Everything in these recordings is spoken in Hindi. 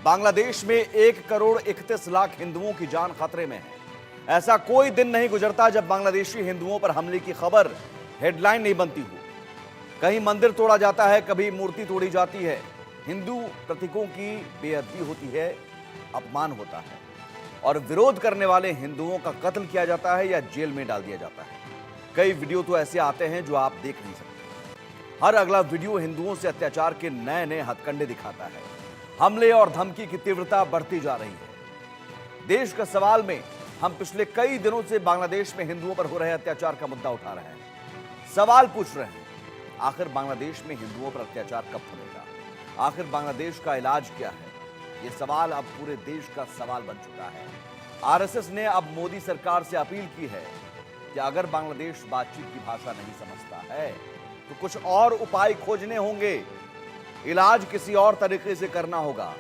बांग्लादेश में 1,31,00,000 हिंदुओं की जान खतरे में है। ऐसा कोई दिन नहीं गुजरता जब बांग्लादेशी हिंदुओं पर हमले की खबर हेडलाइन नहीं बनती हो। कहीं मंदिर तोड़ा जाता है, कभी मूर्ति तोड़ी जाती है, हिंदू प्रतीकों की बेअदबी होती है, अपमान होता है और विरोध करने वाले हिंदुओं का कत्ल किया जाता है या जेल में डाल दिया जाता है। कई वीडियो तो ऐसे आते हैं जो आप देख नहीं सकते। हर अगला वीडियो हिंदुओं से अत्याचार के नए नए हथकंडे दिखाता है। हमले और धमकी की तीव्रता बढ़ती जा रही है। देश का सवाल में हम पिछले कई दिनों से बांग्लादेश में हिंदुओं पर हो रहे अत्याचार का मुद्दा उठा रहे हैं। सवाल पूछ रहे हैं, आखिर बांग्लादेश में हिंदुओं पर अत्याचार कब थमेगा? आखिर बांग्लादेश का इलाज क्या है? यह सवाल अब पूरे देश का सवाल बन चुका है। आरएसएस ने अब मोदी सरकार से अपील की है कि अगर बांग्लादेश बातचीत की भाषा नहीं समझता है तो कुछ और उपाय खोजने होंगे, इलाज किसी और तरीके से करना होगा।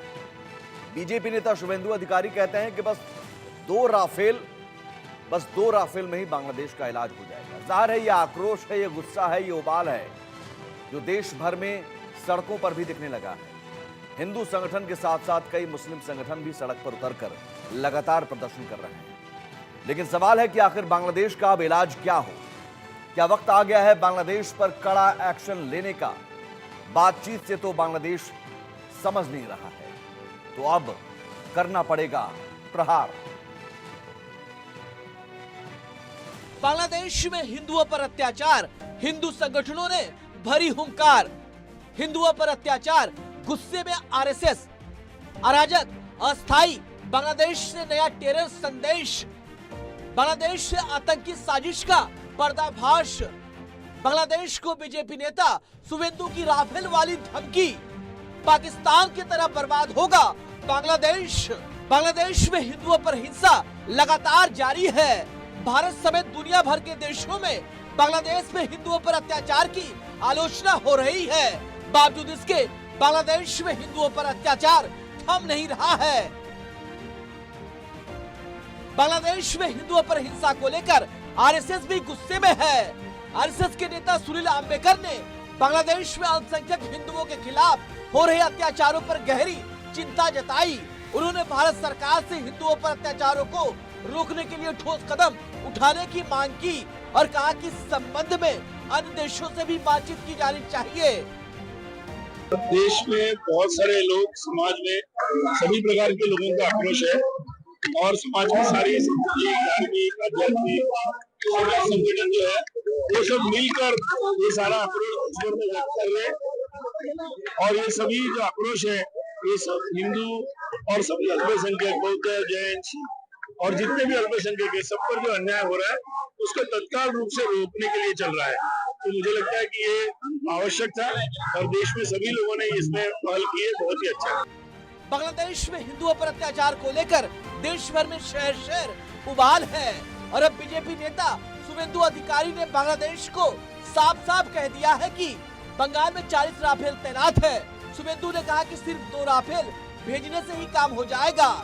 बीजेपी नेता शुभेंदु अधिकारी कहते हैं कि बस दो राफेल में ही बांग्लादेश का इलाज हो जाएगा। जाहिर है, यह आक्रोश है, यह गुस्सा है, यह उबाल है जो देश भर में सड़कों पर भी दिखने लगा है। हिंदू संगठन के साथ साथ कई मुस्लिम संगठन भी सड़क पर उतरकर लगातार प्रदर्शन कर रहे हैं। लेकिन सवाल है कि आखिर बांग्लादेश का अब इलाज क्या हो? क्या वक्त आ गया है बांग्लादेश पर कड़ा एक्शन लेने का? बातचीत से तो बांग्लादेश समझ नहीं रहा है, तो अब करना पड़ेगा प्रहार। बांग्लादेश में हिंदुओं पर अत्याचार, हिंदू संगठनों ने भरी हुंकार। हिंदुओं पर अत्याचार, गुस्से में आरएसएस, अराजक, अस्थाई, बांग्लादेश से नया टेरर संदेश, बांग्लादेश से आतंकी साजिश का पर्दाफाश, बांग्लादेश को बीजेपी नेता शुभेंदु की राफेल वाली धमकी, पाकिस्तान की तरह बर्बाद होगा बांग्लादेश में हिंदुओं पर हिंसा लगातार जारी है। भारत समेत दुनिया भर के देशों में बांग्लादेश में हिंदुओं पर अत्याचार की आलोचना हो रही है। बावजूद इसके बांग्लादेश में हिंदुओं पर अत्याचार थम नहीं रहा है। बांग्लादेश में हिंदुओं पर हिंसा को लेकर आरएसएस भी गुस्से में है। आरएसएस के नेता सुनील अंबेकर ने बांग्लादेश में अल्पसंख्यक हिंदुओं के खिलाफ हो रहे अत्याचारों पर गहरी चिंता जताई। उन्होंने भारत सरकार से हिंदुओं पर अत्याचारों को रोकने के लिए ठोस कदम उठाने की मांग की और कहा कि इस संबंध में अन्य देशों से भी बातचीत की जानी चाहिए। देश में बहुत सारे लोग, समाज में सभी प्रकार के लोगों का आक्रोश है और समाज की सारी धार्मिक, आध्यात्मिक संगठन जो है वो सब मिलकर ये सारा आक्रोश व्यक्त कर रहे हैं। और ये सभी जो आक्रोश है ये सब हिंदू और सभी अल्पसंख्यक, बौद्ध, जैन और जितने भी अल्पसंख्यक है सब पर जो अन्याय हो रहा है उसको तत्काल रूप से रोकने के लिए चल रहा है। तो मुझे लगता है कि ये आवश्यक था और देश में सभी लोगों ने इसमें पहल की है, बहुत ही अच्छा है। बांग्लादेश में हिंदुओं पर अत्याचार को लेकर देश भर में शहर शहर उबाल है और अब बीजेपी नेता शुभेंदु अधिकारी ने बांग्लादेश को साफ साफ कह दिया है कि बंगाल में 40 राफेल तैनात है। शुभेंदु ने कहा कि सिर्फ 2 राफेल भेजने से ही काम हो जाएगा।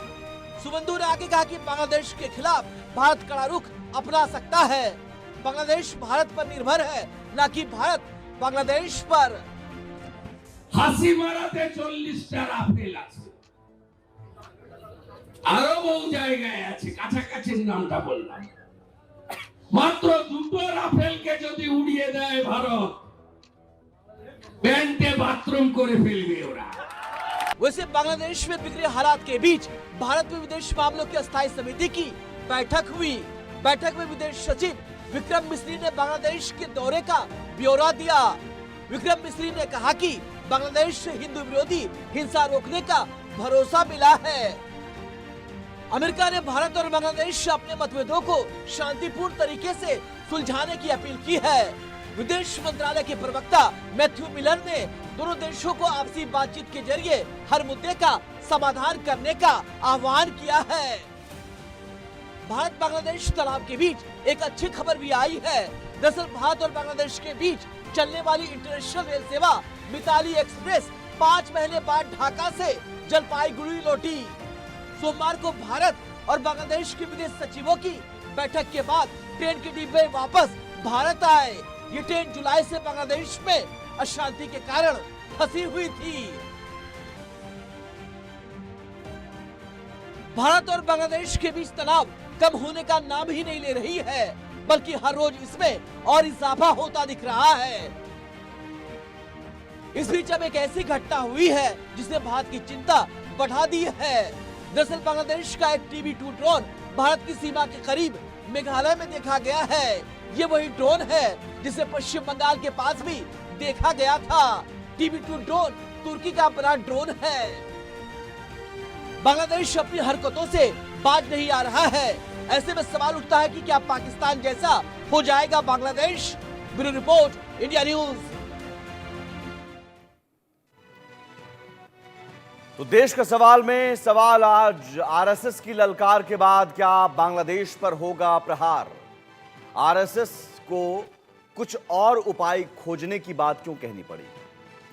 शुभेंदु ने आगे कहा कि बांग्लादेश के खिलाफ भारत कड़ा रुख अपना सकता है। बांग्लादेश भारत पर निर्भर है, ना कि भारत बांग्लादेश पर। হাসিমারাতে 40টা রাফেল আছে, আরো বহু জায়গায় আছে, কাছাকাছি নামটা বললাম। মাত্র 2টো রাফেলকে যদি উড়িয়ে দেয় ভারত, প্যান্টে বাথরুম করে ফেলবে ওরা। वैसे बांग्लादेश में बिगड़े हालात के बीच भारत में विदेश मामलों की अस्थायी समिति की बैठक हुई। बैठक में विदेश सचिव विक्रम मिस्री ने बांग्लादेश के दौरे का ब्यौरा दिया। विक्रम मिस्री ने कहा कि बांग्लादेश से हिंदू विरोधी हिंसा रोकने का भरोसा मिला है। अमेरिका ने भारत और बांग्लादेश से अपने मतभेदों को शांतिपूर्ण तरीके से सुलझाने की अपील की है। विदेश मंत्रालय के प्रवक्ता मैथ्यू मिलर ने दोनों देशों को आपसी बातचीत के जरिए हर मुद्दे का समाधान करने का आह्वान किया है। भारत बांग्लादेश तनाव के बीच एक अच्छी खबर भी आई है। दरअसल भारत और बांग्लादेश के बीच चलने वाली इंटरनेशनल रेल सेवा मिताली एक्सप्रेस 5 महीने बाद ढाका से जलपाईगुड़ी लौटी। सोमवार को भारत और बांग्लादेश के विदेश सचिवों की बैठक के बाद ट्रेन के डिब्बे वापस भारत आए। ये ट्रेन जुलाई से बांग्लादेश में अशांति के कारण फंसी हुई थी। भारत और बांग्लादेश के बीच तनाव कम होने का नाम ही नहीं ले रही है, बल्कि हर रोज इसमें और इजाफा होता दिख रहा है। इस बीच अब एक ऐसी घटना हुई है जिसने भारत की चिंता बढ़ा दी है। दरअसल बांग्लादेश का एक TB2 ड्रोन भारत की सीमा के करीब मेघालय में देखा गया है। ये वही ड्रोन है जिसे पश्चिम बंगाल के पास भी देखा गया था। TB2 ड्रोन तुर्की का अपना ड्रोन है। बांग्लादेश अपनी हरकतों से बाज नहीं आ रहा है। ऐसे में सवाल उठता है कि क्या पाकिस्तान जैसा हो जाएगा Bangladesh? Bureau report, India news. तो देश का सवाल में सवाल आज आरएसएस की ललकार के बाद क्या बांग्लादेश पर होगा प्रहार? आरएसएस को कुछ और उपाय खोजने की बात क्यों कहनी पड़ी?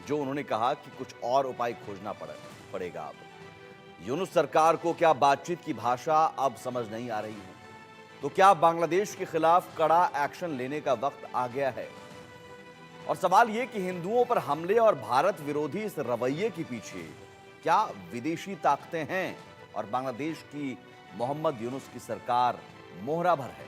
जो उन्होंने कहा कि कुछ और उपाय खोजना पड़ेगा। अब यूनुस सरकार को क्या बातचीत की भाषा अब समझ नहीं आ रही है? तो क्या बांग्लादेश के खिलाफ कड़ा एक्शन लेने का वक्त आ गया है? और सवाल यह कि हिंदुओं पर हमले और भारत विरोधी इस रवैये के पीछे क्या विदेशी ताकतें हैं और बांग्लादेश की मोहम्मद यूनुस की सरकार मोहरा भर है?